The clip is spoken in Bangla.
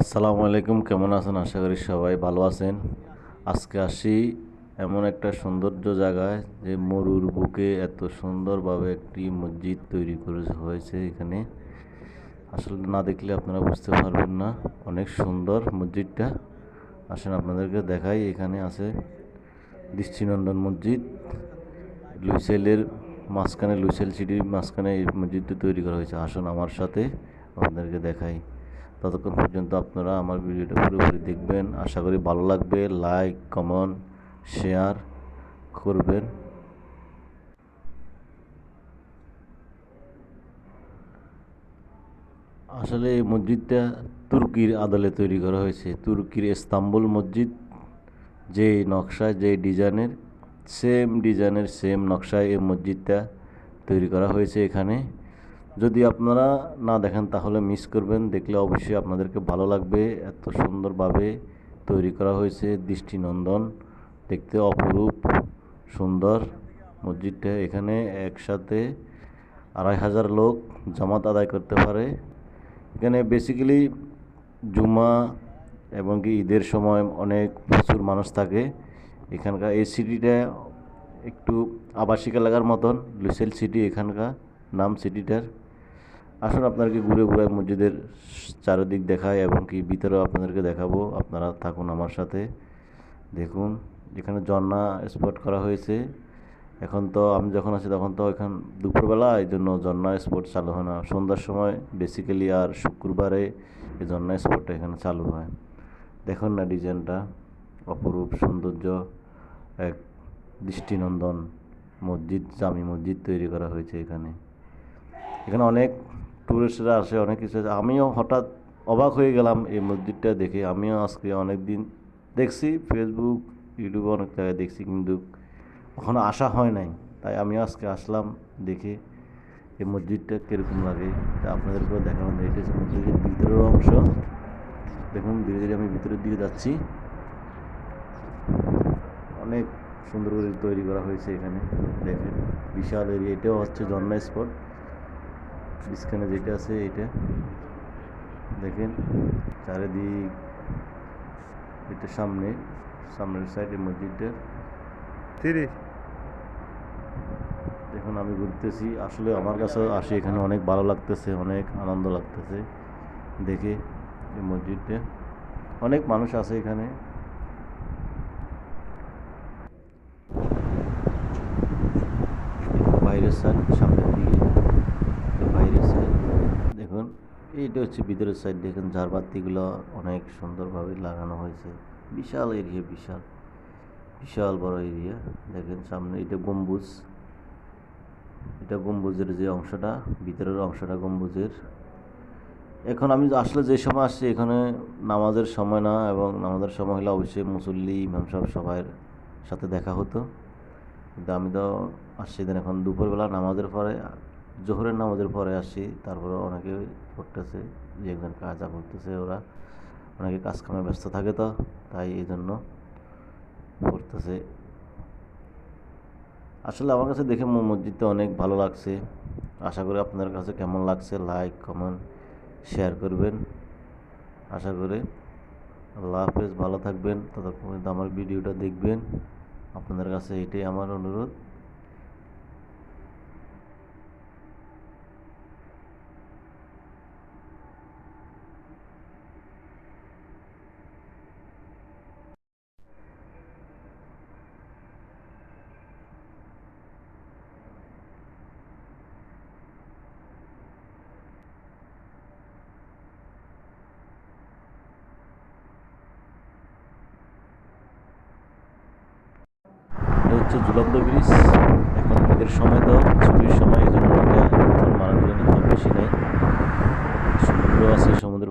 আসসালামু আলাইকুম, কেমন আছেন? আশা করি সবাই ভালো আছেন। আজকে আসি এমন একটা সৌন্দর্য জায়গায় যে মরুর বুকে এত সুন্দরভাবে একটি মসজিদ তৈরি করে হয়েছে এখানে। আসলে না দেখলে আপনারা বুঝতে পারবেন না, অনেক সুন্দর মসজিদটা। আসেন আপনাদেরকে দেখাই। এখানে আছে দৃষ্টিনন্দন মসজিদ। লুইসেলের মাঝখানে, লুইসেল সিটির মাঝখানে এই মসজিদটা তৈরি করা হয়েছে। আসুন আমার সাথে আপনাদেরকে দেখাই। ততক্ষণ পর্যন্ত আপনারা আমার ভিডিওটা পুরোপুরি দেখবেন, আশা করি ভালো লাগবে। লাইক, কমেন্ট, শেয়ার করবেন। আসলে এই মসজিদটা তুর্কির আদলে তৈরি করা হয়েছে। তুর্কির ইস্তাম্বুল মসজিদ যে নকশায়, যে ডিজাইনের সেম নকশায় এই মসজিদটা তৈরি করা হয়েছে এখানে। যদি আপনারা না দেখেন তাহলে মিস করবেন, দেখলে অবশ্যই আপনাদেরকে ভালো লাগবে। এত সুন্দরভাবে তৈরি করা হয়েছে, দৃষ্টিনন্দন, দেখতে অপরূপ সুন্দর মসজিদটা। এখানে একসাথে 2,500 লোক জামাত আদায় করতে পারে। এখানে বেসিক্যালি জুমা এবং কি ঈদের সময় অনেক প্রচুর মানুষ থাকে। এখানকার এই সিটিটা একটু আবাসিক এলাকার মতন, লুসেল সিটি এখানকার নাম সিটিটার। আসুন আপনাদেরকে ঘুরে ঘুরে মসজিদের চারিদিক দেখায় এবং কি ভিতরেও আপনাদেরকে দেখাবো। আপনারা থাকুন আমার সাথে, দেখুন। এখানে ঝর্ণা স্পট করা হয়েছে। এখন তো আমি যখন আছি তখন তো এখান দুপুরবেলা, এই জন্য ঝর্ণা স্পট চালু হয় না। সন্ধ্যার সময় বেসিক্যালি আর শুক্রবারে এই ঝর্ণা স্পটটা এখানে চালু হয়। দেখুন না ডিজাইনটা, অপরূপ সৌন্দর্য, এক দৃষ্টিনন্দন মসজিদ, জামি মসজিদ তৈরি করা হয়েছে এখানে। এখানে অনেক টুরিস্টরা আসে, অনেক কিছু আছে। আমিও হঠাৎ অবাক হয়ে গেলাম এই মসজিদটা দেখে। আমিও আজকে অনেক দিন দেখছি, ফেসবুক, ইউটিউবে অনেক জায়গায় দেখছি, কিন্তু কখনো আসা হয় নাই। তাই আমি আজকে আসলাম দেখে এই মসজিদটা কীরকম লাগে তা আপনাদেরকেও দেখানো যায়। এটা হচ্ছে মসজিদের ভিতরের অংশ। দেখুন, ধীরে ধীরে আমি ভিতরের দিকে যাচ্ছি। অনেক সুন্দর করে তৈরি করা হয়েছে এখানে। দেখেন, বিশাল এরিয়া। এটাও হচ্ছে ঝর্ণা স্পট। মাঝখানে যেটা আছে এটা দেখেন, চারিদিক। এটা সামনের সাইডে মসজিদটা দেখুন। আমি ঘুরতেছি, আসলে আমার কাছে আসি, এখানে অনেক ভালো লাগতেছে, অনেক আনন্দ লাগতেছে দেখে। এই মসজিদটা অনেক মানুষ আছে এখানে। বাইরের সাইড, সামনের দিকে বাইরের সাইড দেখুন। এইটা হচ্ছে ভিতরের সাইড। দেখুন ঝাড়বাতিগুলো অনেক সুন্দরভাবে লাগানো হয়েছে। বিশাল এরিয়া, বিশাল বিশাল বড় এরিয়া। দেখেন সামনে এটা গম্বুজ। এটা গম্বুজের যে অংশটা, ভিতরের অংশটা গম্বুজের। এখন আমি আসলে যে সময় আসছি এখানে নামাজের সময় না, এবং নামাজের সময় হলে অবশ্যই মুসল্লি, ইমাম সাহেব সবার সাথে দেখা হতো। কিন্তু আমি তো আসছি দিন এখন দুপুরবেলা নামাজের পরে, জোহরের নামাজের পরে আসছি। তারপরে অনেকে পড়তেছে, যে একজন কাজা করতেছে, ওরা অনেকে কাজ কামে ব্যস্ত থাকে, তো তাই এই জন্য পড়তেছে। আসলে আমার কাছে দেখে মসজিদটা অনেক ভালো লাগছে। আশা করি আপনার কাছে কেমন লাগছে, লাইক, কমেন্ট, শেয়ার করবেন আশা করি। আল্লাহ হাফেজ, ভালো থাকবেন। ততক্ষণ পর্যন্ত আমার ভিডিওটা দেখবেন। আপনাদের কাছে এটাই আমার অনুরোধ। এটা হচ্ছে ঝুলন্ত ব্রিজ। এখন ঈদের সময় তো, ছুটির সময়, এই জন্য এটা এখন মানুষজন তো বেশি নেই। সমুদ্র আছে, সমুদ্র